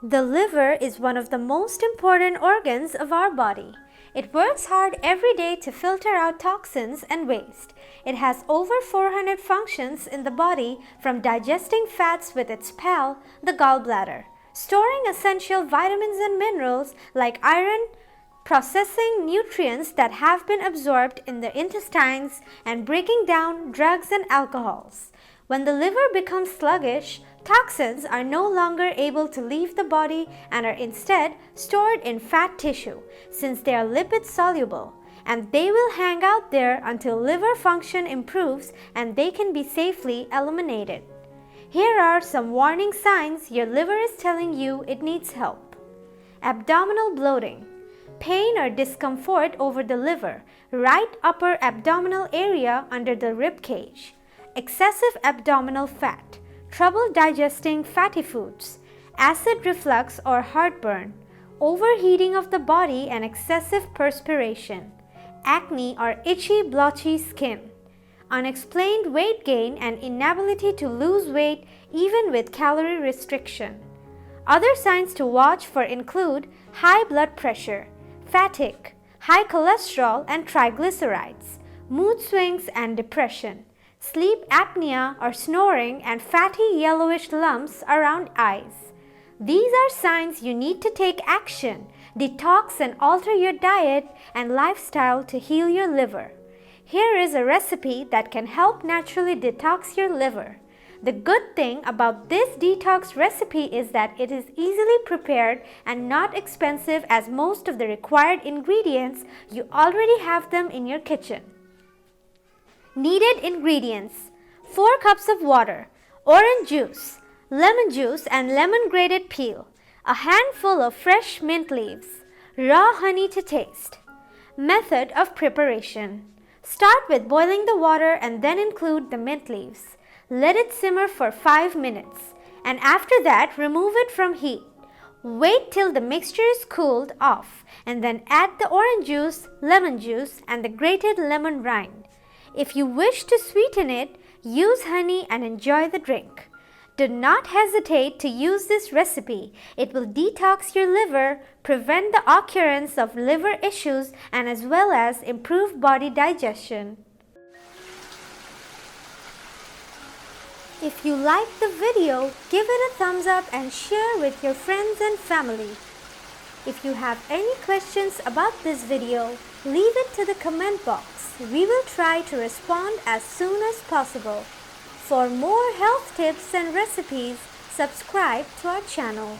The liver is one of the most important organs of our body. It works hard every day to filter out toxins and waste. It has over 400 functions in the body, from digesting fats with its pal, the gallbladder, storing essential vitamins and minerals like iron, processing nutrients that have been absorbed in the intestines, and breaking down drugs and alcohols. When the liver becomes sluggish, toxins are no longer able to leave the body and are instead stored in fat tissue, since they are lipid soluble, and they will hang out there until liver function improves and they can be safely eliminated. Here are some warning signs your liver is telling you it needs help. Abdominal bloating. Pain or discomfort over the liver, right upper abdominal area under the rib cage. Excessive abdominal fat, trouble digesting fatty foods, acid reflux or heartburn, overheating of the body and excessive perspiration, acne or itchy, blotchy skin, unexplained weight gain and inability to lose weight even with calorie restriction. Other signs to watch for include high blood pressure, fatigue, high cholesterol and triglycerides, mood swings and depression, sleep apnea or snoring, and fatty yellowish lumps around eyes. These are signs you need to take action, detox and alter your diet and lifestyle to heal your liver. Here is a recipe that can help naturally detox your liver. The good thing about this detox recipe is that it is easily prepared and not expensive, as most of the required ingredients you already have them in your kitchen. Needed ingredients: 4 cups of water, orange juice, lemon juice and lemon grated peel, a handful of fresh mint leaves, raw honey to taste. Method of preparation: start with boiling the water and then include the mint leaves. Let it simmer for 5 minutes, and after that remove it from heat. Wait till the mixture is cooled off and then add the orange juice, lemon juice and the grated lemon rind. If you wish to sweeten it, use honey and enjoy the drink. Do not hesitate to use this recipe. It will detox your liver, prevent the occurrence of liver issues, and as well as improve body digestion. If you liked the video, give it a thumbs up and share with your friends and family. If you have any questions about this video, leave it to the comment box. We will try to respond as soon as possible. For more health tips and recipes, subscribe to our channel.